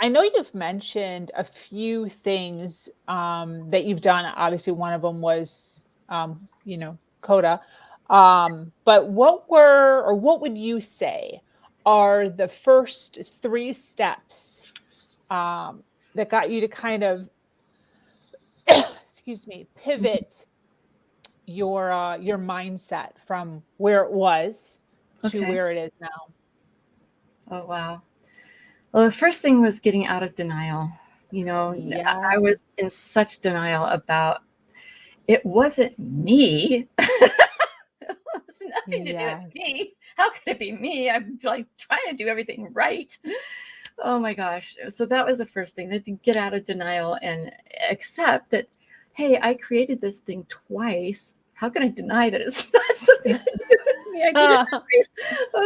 I know you've mentioned a few things that you've done. Obviously, one of them was, Coda. But what would you say are the first three steps that got you to kind of, excuse me, pivot your mindset from where it was to Okay. where it is now? Oh, wow. Well, the first thing was getting out of denial. I Yeah. was in such denial about it wasn't me. It was nothing to do with Yes. me. How could it be me? I'm like trying to do everything right. Oh my gosh. So that was the first thing, that to get out of denial and accept that, hey, I created this thing twice. How can I deny that it's not something to do with me? I did it twice.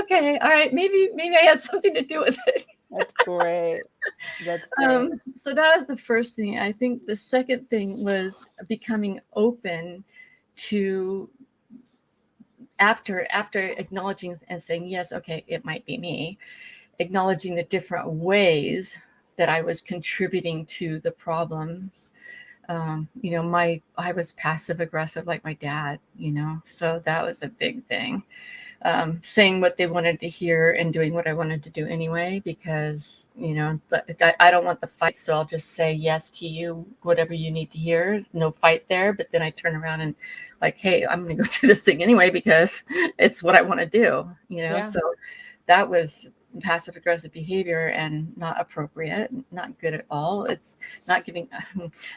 Okay. All right. Maybe I had something to do with it. That's great. That's great. So that was the first thing. I think the second thing was becoming open to, after acknowledging and saying, yes, okay, it might be me, acknowledging the different ways that I was contributing to the problems. I was passive aggressive like my dad, so that was a big thing. Saying what they wanted to hear and doing what I wanted to do anyway, because, I don't want the fight. So I'll just say yes to you, whatever you need to hear. No fight there. But then I turn around and like, hey, I'm going to go do this thing anyway, because it's what I want to do, Yeah. So that was passive aggressive behavior and not appropriate, not good at all. It's not giving.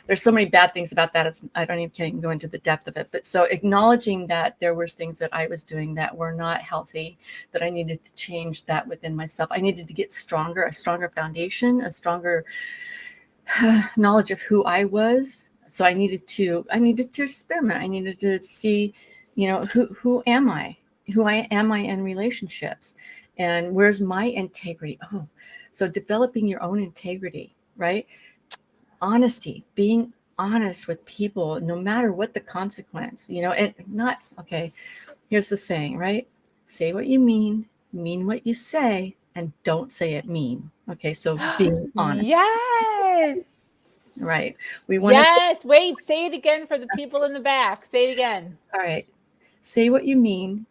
There's so many bad things about that. I don't even can't go into the depth of it. But so acknowledging that there was things that I was doing that were not healthy, that I needed to change that within myself. I needed to get stronger, a stronger foundation, a stronger knowledge of who I was. So I needed to experiment. I needed to see, who am I? Who am I in relationships? And where's my integrity? Oh, so developing your own integrity, right? Honesty, being honest with people, no matter what the consequence, and not, okay, here's the saying, right? Say what you mean what you say, and don't say it mean. Okay, so being honest, Yes. right? We want to, Yes. Wait, say it again for the people in the back. Say it again. all right, say what you mean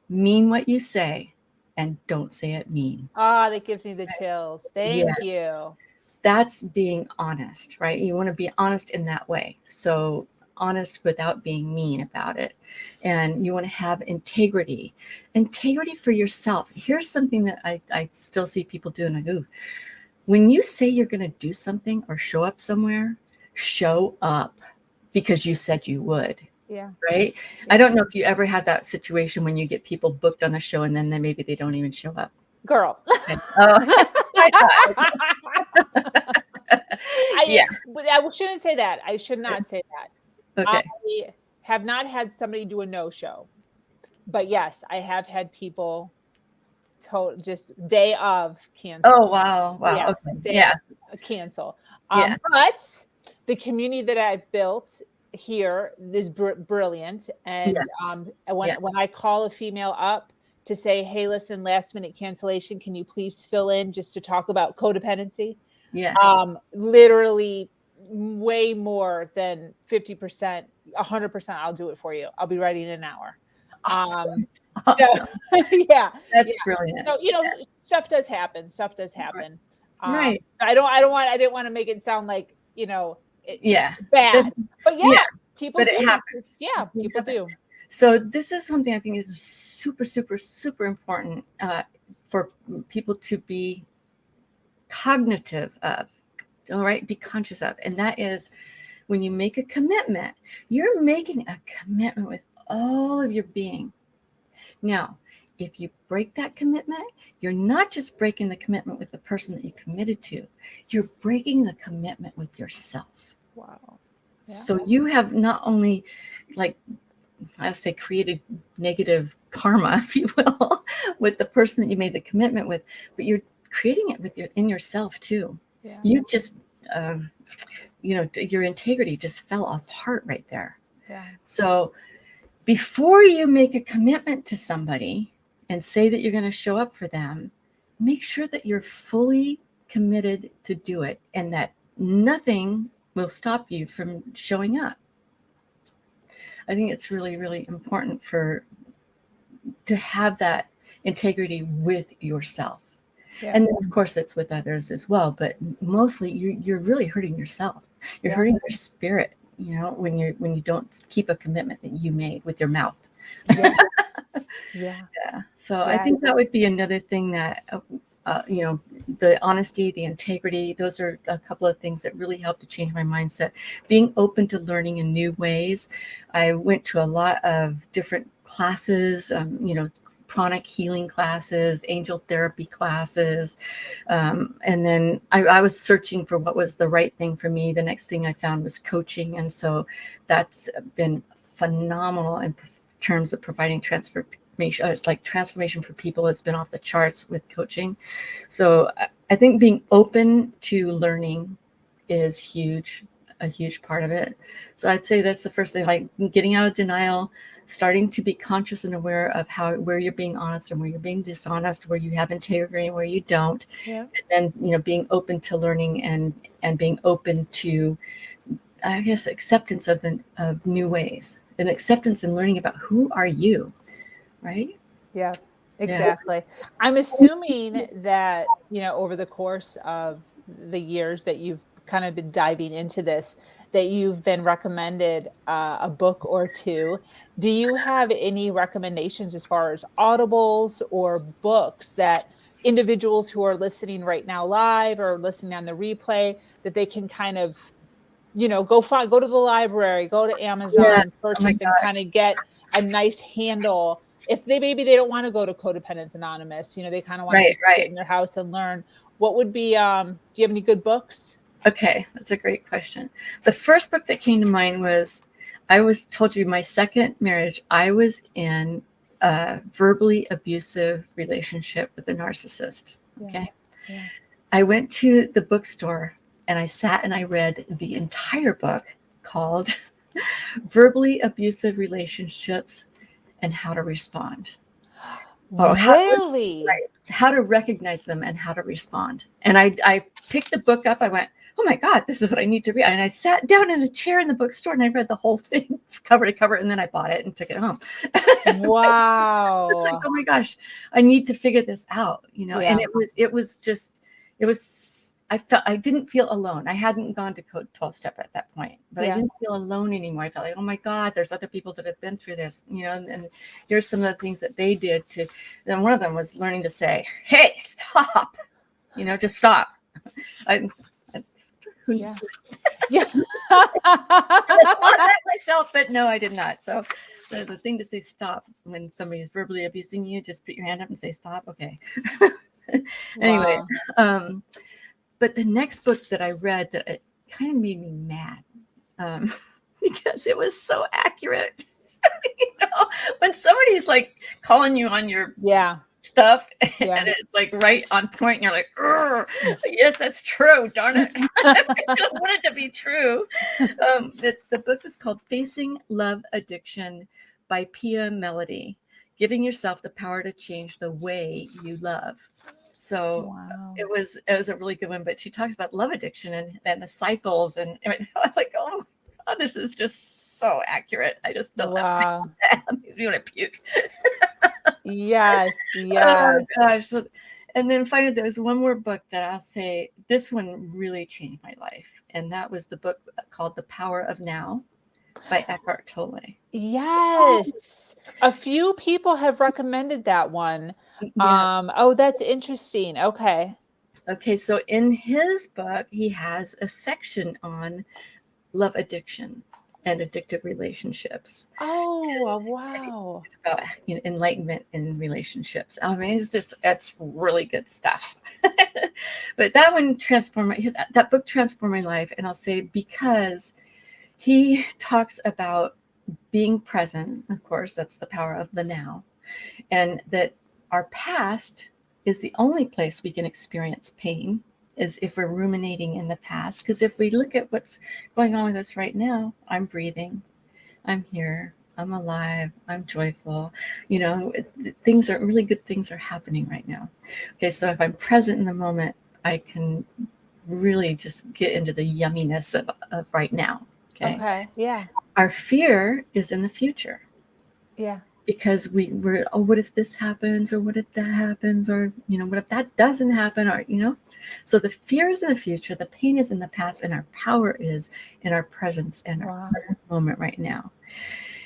what you say, and don't say it mean. Ah, that gives me the chills. Thank Yes. you. That's being honest, right? You want to be honest in that way. So honest without being mean about it. And you want to have integrity for yourself. Here's something that I still see people do. And I go, when you say you're going to do something or show up somewhere, show up because you said you would. Yeah. Right. I Yeah. don't know if you ever had that situation when you get people booked on the show and then maybe they don't even show up. Girl. Okay. Oh, I thought, yeah. I shouldn't say that. I should not say that. I Okay. have not had somebody do a no-show. But yes, I have had people just day of Oh, cancel. wow. Wow. Yeah, Okay. day Yeah. of cancel. Yeah. But the community that I've built here is brilliant. And Yes. when Yeah. I call a female up to say, "Hey, listen, last minute cancellation, can you please fill in just to talk about codependency?" Yes. Literally way more than 50%, 100%, I'll do it for you. I'll be ready in an hour. Awesome. So Awesome. yeah, That's yeah. brilliant. So, stuff does happen. Stuff does Right. happen. Right. So I didn't want to make it sound like, Yeah. bad. But yeah, Yeah. people But it do. happens. Yeah, It people happens. do. So this is something I think is super, super, super important for people to be cognitive of. All right. Be conscious of. And that is, when you make a commitment, you're making a commitment with all of your being. Now, if you break that commitment, you're not just breaking the commitment with the person that you committed to, you're breaking the commitment with yourself. Wow. Yeah. So you have not only, like, I say, created negative karma, if you will, with the person that you made the commitment with, but you're creating it with in yourself too. Yeah. You just, your integrity just fell apart right there. Yeah. So before you make a commitment to somebody and say that you're going to show up for them, make sure that you're fully committed to do it, and that nothing will stop you from showing up. I think it's really, really important to have that integrity with yourself. Yeah. And then of course it's with others as well, but mostly you're really hurting yourself. You're Yeah. hurting your spirit, when you don't keep a commitment that you made with your mouth. Yeah. Yeah. Yeah. So I Yeah. think that would be another thing that, the honesty, the integrity, those are a couple of things that really helped to change my mindset. Being open to learning in new ways. I went to a lot of different classes, pranic healing classes, angel therapy classes. And then I was searching for what was the right thing for me. The next thing I found was coaching. And so that's been phenomenal in terms of providing transformation. It's like transformation for people has been off the charts with coaching. So I think being open to learning is a huge part of it. So I'd say that's the first thing, like getting out of denial, starting to be conscious and aware of where you're being honest and where you're being dishonest, where you have integrity and where you don't. Yeah. And then, being open to learning and being open to, I guess, acceptance of new ways, and acceptance and learning about who are you, right? Yeah, Yeah. exactly. I'm assuming that, over the course of the years that you've kind of been diving into this, that you've been recommended a book or two. Do you have any recommendations as far as audibles or books that individuals who are listening right now live or listening on the replay, that they can kind of, go to the library, go to Amazon, Yes. Oh my purchase, and kind gosh. of get a nice handle if maybe they don't want to go to Codependence Anonymous, they kind of want to Right. just sit Right. in their house and learn. What would be do you have any good books? Okay, that's a great question. The first book that came to mind was, I was told you my second marriage, I was in a verbally abusive relationship with a narcissist. Yeah. Okay. Yeah. I went to the bookstore and I sat and I read the entire book called Verbally Abusive Relationships and How to Respond. Oh, Really? how to recognize them and how to respond. And I picked the book up. I went, oh my God, this is what I need to read. And I sat down in a chair in the bookstore and I read the whole thing cover to cover. And then I bought it and took it home. It's like, Wow. oh my gosh, I need to figure this out, And Yeah. I didn't feel alone. I hadn't gone to Code 12 step at that point, but I Yeah. didn't feel alone anymore. I felt like, oh my God, there's other people that have been through this, and here's some of the things that they did to, and one of them was learning to say, hey, stop, just stop. I Yeah. Yeah. thought that myself, but no, I did not. So the thing to say stop when somebody is verbally abusing you, just put your hand up and say stop. Okay. Anyway, Wow. but the next book that I read, that it kind of made me mad, because it was so accurate. When somebody's like calling you on your Yeah. stuff Yeah. and it's like right on point, and you're like, yes, that's true. Darn it. I just want it to be true. The book is called Facing Love Addiction by Pia Melody, Giving Yourself the Power to Change the Way You Love. So Wow. it was a really good one, but she talks about love addiction and the cycles, and I was like, oh my God, this is just so accurate. I just don't have Wow. that. Makes me want to puke. Yes. Oh Yes. gosh. And then finally, there was one more book that I'll say, this one really changed my life. And that was the book called The Power of Now by Eckhart Tolle. Yes. A few people have recommended that one. Yeah. Oh, that's interesting. Okay. Okay. So in his book, he has a section on love addiction and addictive relationships. Oh, And he wow. talks about enlightenment in relationships. I mean, it's really good stuff. But that one that book transformed my life. And I'll say, because he talks about being present, of course, that's the power of the now, and that our past is the only place we can experience pain, is if we're ruminating in the past. Because if we look at what's going on with us right now, I'm breathing, I'm here, I'm alive, I'm joyful. Things are really good, things are happening right now. Okay, so if I'm present in the moment, I can really just get into the yumminess of right now. Okay. Okay. Yeah. Our fear is in the future. Yeah. Because we're, oh, what if this happens, or what if that happens, or what if that doesn't happen, or so the fear is in the future, the pain is in the past, and our power is in our presence and our Wow. moment right now.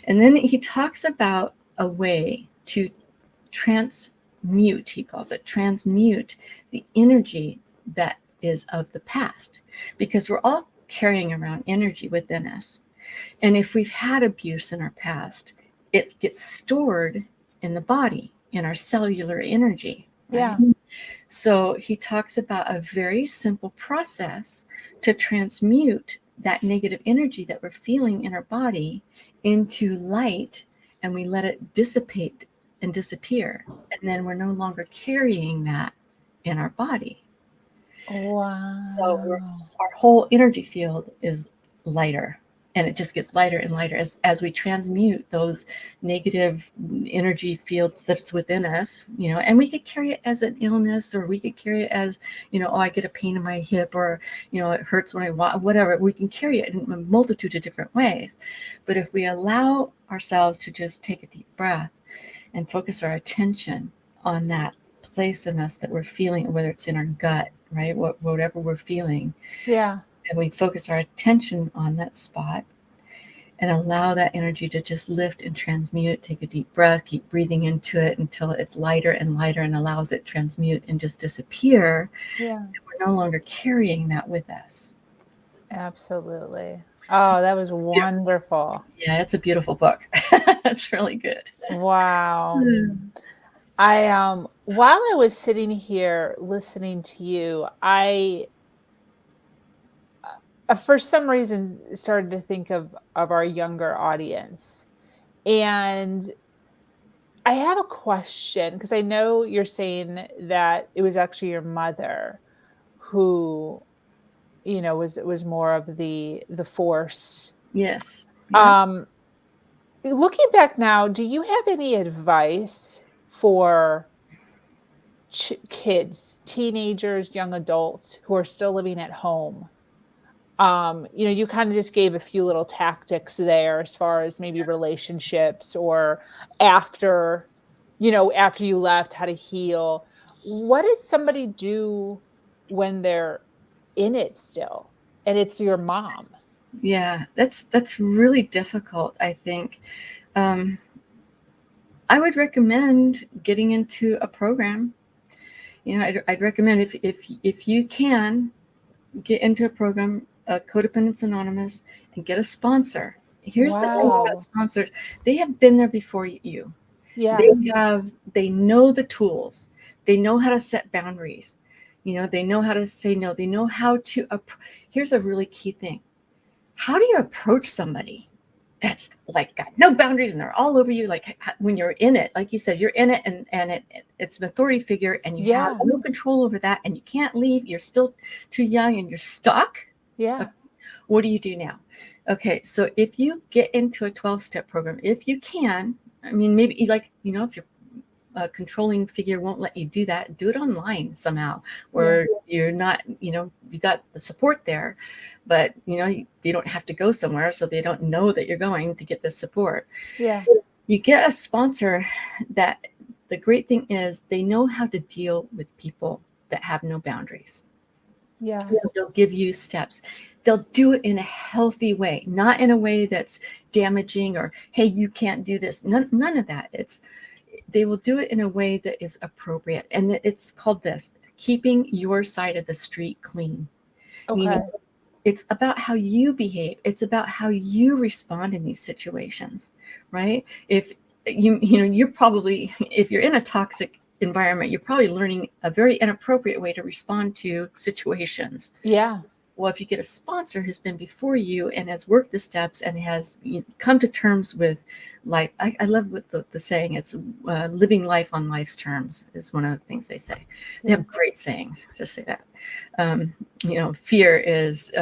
And then he talks about a way to transmute, he calls it transmute, the energy that is of the past, because we're all carrying around energy within us. And if we've had abuse in our past, it gets stored in the body, in our cellular energy. Right? Yeah. So he talks about a very simple process to transmute that negative energy that we're feeling in our body into light, and we let it dissipate and disappear. And then we're no longer carrying that in our body. So Wow. our whole energy field is lighter, and it just gets lighter and lighter as we transmute those negative energy fields that's within us, and we could carry it as an illness, or we could carry it as, oh, I get a pain in my hip, or, it hurts when I walk, whatever. We can carry it in a multitude of different ways. But if we allow ourselves to just take a deep breath and focus our attention on that place in us that we're feeling, whether it's in our gut, right? Whatever we're feeling. Yeah. And we focus our attention on that spot and allow that energy to just lift and transmute. Take a deep breath, keep breathing into it until it's lighter and lighter, and allows it transmute and just disappear. Yeah. And we're no longer carrying that with us. Absolutely. Oh, that was wonderful. Yeah, it's a beautiful book. It's really good. Wow. I while I was sitting here listening to you, I for some reason started to think of our younger audience. And I have a question, because I know you're saying that it was actually your mother who, was more of the force. Yes. Yeah. Um Looking back now, do you have any advice for kids, teenagers, young adults who are still living at home? You kind of just gave a few little tactics there as far as maybe relationships, or after, after you left, how to heal. What does somebody do when they're in it still and it's your mom? Yeah, that's really difficult, I think. Um, I would recommend getting into a program. I'd recommend, if you can, get into a program, Codependence Anonymous, and get a sponsor. Here's the thing about Wow. sponsors: they have been there before you. Yeah. They know the tools. They know how to set boundaries. They know how to say no. They know how to. Here's a really key thing: how do you approach somebody that's like got no boundaries and they're all over you? Like, when you're in it, like you said, you're in it, and it's an authority figure, and you have Yeah. no control over that, and you can't leave. You're still too young, and you're stuck. Yeah. What do you do now? Okay, so if you get into a 12-step program, if you can, I mean, maybe, like, if you're a controlling figure won't let you do that, do it online somehow, where you're not, you got the support there, but you don't have to go somewhere, so they don't know that you're going to get this support. Yeah. You get a sponsor that, the great thing is, they know how to deal with people that have no boundaries. Yeah. So they'll give you steps. They'll do it in a healthy way, not in a way that's damaging, or, hey, you can't do this. None of that. They will do it in a way that is appropriate. And it's called this: keeping your side of the street clean. Meaning, Okay. it's about how you behave. It's about how you respond in these situations, right? If you're probably, if you're in a toxic environment, you're probably learning a very inappropriate way to respond to situations. Yeah. Well, if you get a sponsor who's been before you and has worked the steps and has come to terms with life, I love what the saying, it's living life on life's terms is one of the things they say. They have great sayings, just say that. Fear is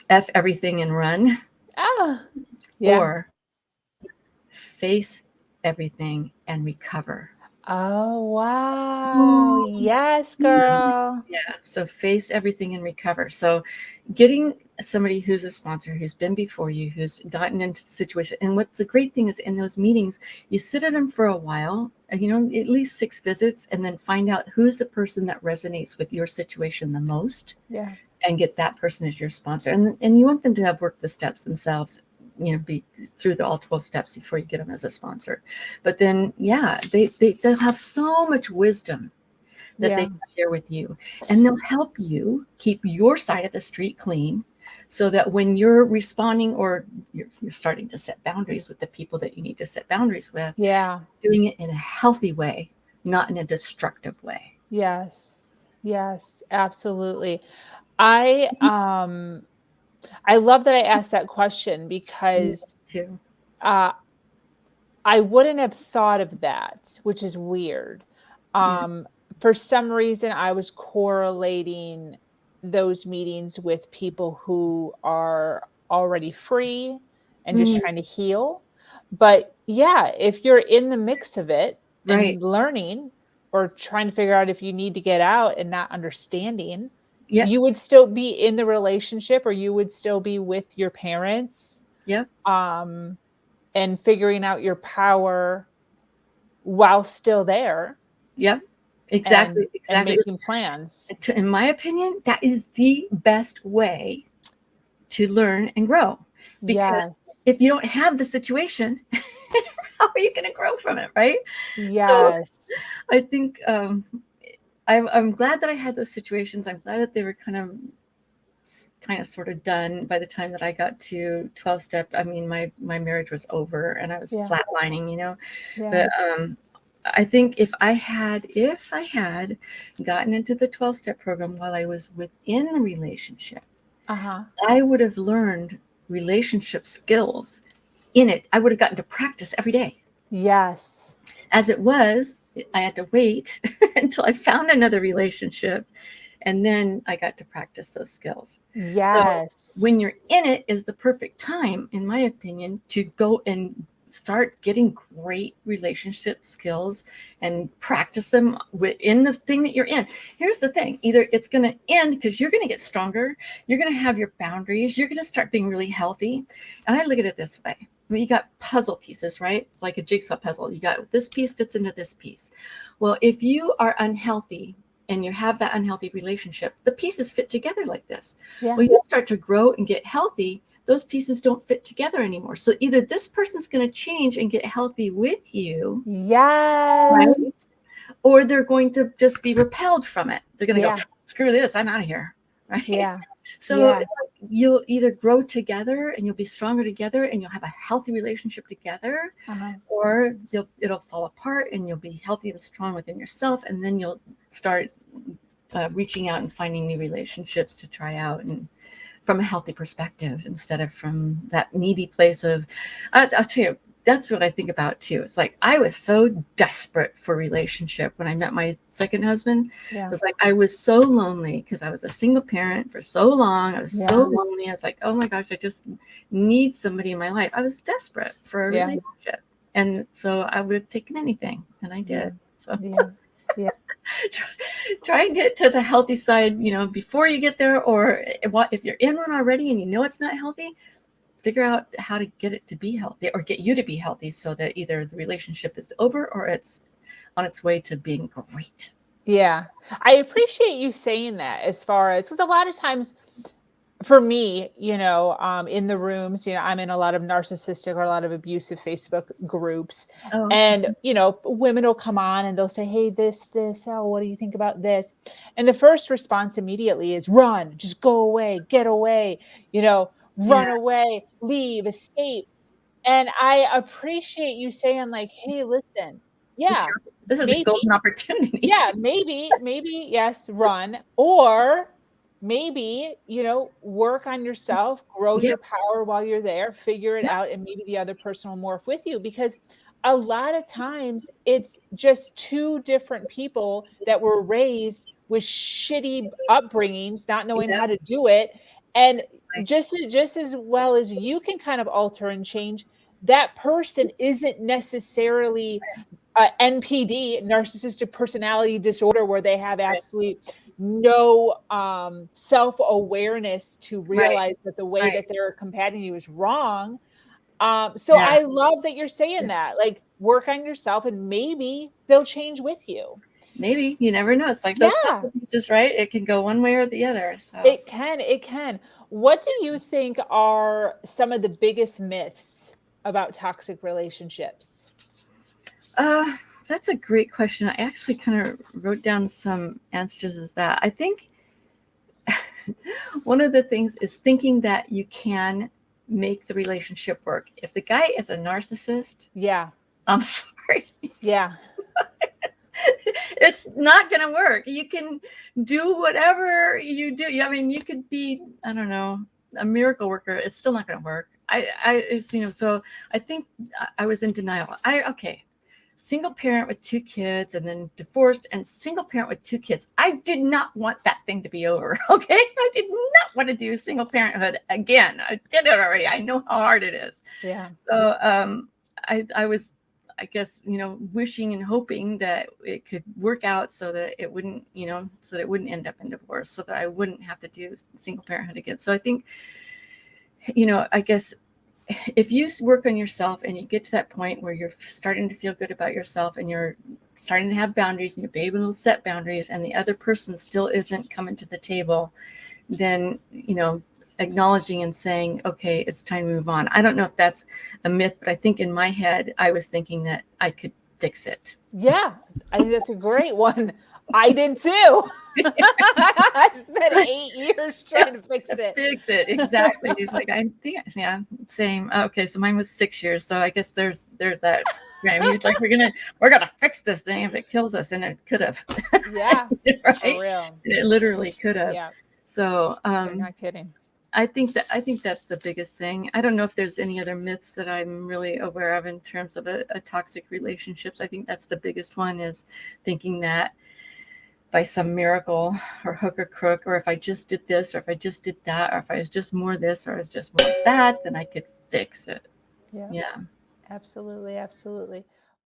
F everything and run, Ah. Yeah. or face everything and recover. Oh, wow. Yes, girl. Yeah. So face everything and recover. So getting somebody who's a sponsor, who's been before you, who's gotten into the situation. And what's the great thing is in those meetings, you sit at them for a while, and, at least 6 visits, and then find out who's the person that resonates with your situation the most, Yeah. and get that person as your sponsor. And you want them to have worked the steps themselves, be through all 12 steps before you get them as a sponsor. But then, yeah, they'll have so much wisdom that they Yeah. can share with you, and they'll help you keep your side of the street clean, so that when you're responding, or you're starting to set boundaries with the people that you need to set boundaries with, Yeah. doing it in a healthy way, not in a destructive way. Yes. Yes, absolutely. I I love that I asked that question Me because too. uh I wouldn't have thought of that, which is weird. Yeah. Um, for some reason, I was correlating those meetings with people who are already free and just Mm, trying to heal. But yeah, if you're in the mix of it right. and learning or trying to figure out if you need to get out and not understanding, Yep. you would still be in the relationship or you would still be with your parents. Yep. Um, and figuring out your power while still there Yep. and Exactly. and Exactly. making plans. In my opinion, that is the best way to learn and grow, because Yes. if you don't have the situation, how are you going to grow from it, right? So Yes. I think, I'm glad that I had those situations. I'm glad that they were kind of sort of done by the time that I got to 12 step. I mean, my marriage was over and I was Yeah. flatlining. Yeah. But I think if I had gotten into the 12 step program while I was within the relationship, Uh-huh. I would have learned relationship skills in it. I would have gotten to practice every day. Yes. As it was, I had to wait until I found another relationship, and then I got to practice those skills. So Yes. when you're in it is the perfect time, in my opinion, to go and start getting great relationship skills and practice them within the thing that you're in. Here's the thing: either it's going to end because you're going to get stronger, you're going to have your boundaries, you're going to start being really healthy. And I look at it this way: well, you got puzzle pieces, right? It's like a jigsaw puzzle. You got this piece fits into this piece. Well, if you are unhealthy and you have that unhealthy relationship, the pieces fit together like this. Yeah. Well, you start to grow and get healthy, those pieces don't fit together anymore. So either this person's going to change and get healthy with you, right? Yes. Or they're going to just be repelled from it. They're going to go, Yeah. screw this, I'm out of here, right? Yeah. So Yeah. it's like you'll either grow together and you'll be stronger together and you'll have a healthy relationship together, Uh-huh. or it'll fall apart and you'll be healthy and strong within yourself, and then you'll start reaching out and finding new relationships to try out, and from a healthy perspective instead of from that needy place of, I'll tell you, that's what I think about too. It's like I was so desperate for relationship when I met my second husband. It Yeah. was like I was so lonely because I was a single parent for so long. I was so Yeah. lonely. I was like, oh my gosh, I just need somebody in my life. I was desperate for a Yeah. relationship. And so I would have taken anything, and I Yeah. did. So Yeah. Yeah. try and get to the healthy side, before you get there. Or if you're in one already and you know it's not healthy, figure out how to get it to be healthy, or get you to be healthy, so that either the relationship is over or it's on its way to being great. Yeah. I appreciate you saying that as far as because a lot of times for me, in the rooms, I'm in a lot of narcissistic or a lot of abusive Facebook groups. Oh, okay. And, women will come on and they'll say, hey, this, oh, what do you think about this? And the first response immediately is run, just go away, get away, Yeah. run away, leave, escape. And I appreciate you saying, like, hey, listen, This, yeah, this is a maybe golden opportunity. yeah, maybe, yes, run, or maybe, work on yourself, grow Yeah. your power while you're there, figure it Yeah. out, and maybe the other person will morph with you because a lot of times it's just two different people that were raised with shitty upbringings, not knowing Yeah. how to do it. And Like, just as well as you can kind of alter and change, that person isn't necessarily NPD, narcissistic personality disorder, where they have Right. absolute no self-awareness to Right. realize that the way Right. that they're combating you is wrong. So Yeah. I love that you're saying that, like, work on yourself and maybe they'll change with you. Maybe you never know. It's like those Yeah, puzzle pieces, right? It can go one way or the other. So, it can. It can. What do you think are some of the biggest myths about toxic relationships? uh, that's a great question. I actually kind of wrote down some answers as that. I think one of the things is thinking that you can make the relationship work. If the guy is a narcissist, Yeah. I'm sorry. Yeah. It's not going to work. You can do whatever you do. I mean, you could be, I don't know, a miracle worker. It's still not going to work. So I think I was in denial. Okay, single parent with 2 kids and then divorced and single parent with 2 kids. I did not want that thing to be over. Okay. I did not want to do single parenthood again. I did it already. I know how hard it is. Yeah. So, I was, I guess, wishing and hoping that it could work out so that it wouldn't, so that it wouldn't end up in divorce, so that I wouldn't have to do single parenthood again. So I think, I guess if you work on yourself and you get to that point where you're starting to feel good about yourself and you're starting to have boundaries and you're able to set boundaries and the other person still isn't coming to the table, then, acknowledging and saying, okay, it's time to move on. I don't know if that's a myth, but I think in my head, I was thinking that I could fix it. Yeah, I think that's a great one. I did too. I spent 8 years trying to fix it. Fix it. Exactly. He's like, I think, yeah, same. Okay. So mine was 6 years. So I guess there's that. I mean, it's like, we're gonna fix this thing if it kills us, and it could have. Yeah, Right. for real. It literally could have. Yeah, So, you're not kidding. I think that's the biggest thing. I don't know if there's any other myths that I'm really aware of in terms of a toxic relationships. I think that's the biggest one, is thinking that by some miracle or hook or crook, or if I just did this, or if I just did that, or if I was just more this, or I was just more that, then I could fix it. Yeah, Yeah. absolutely, absolutely.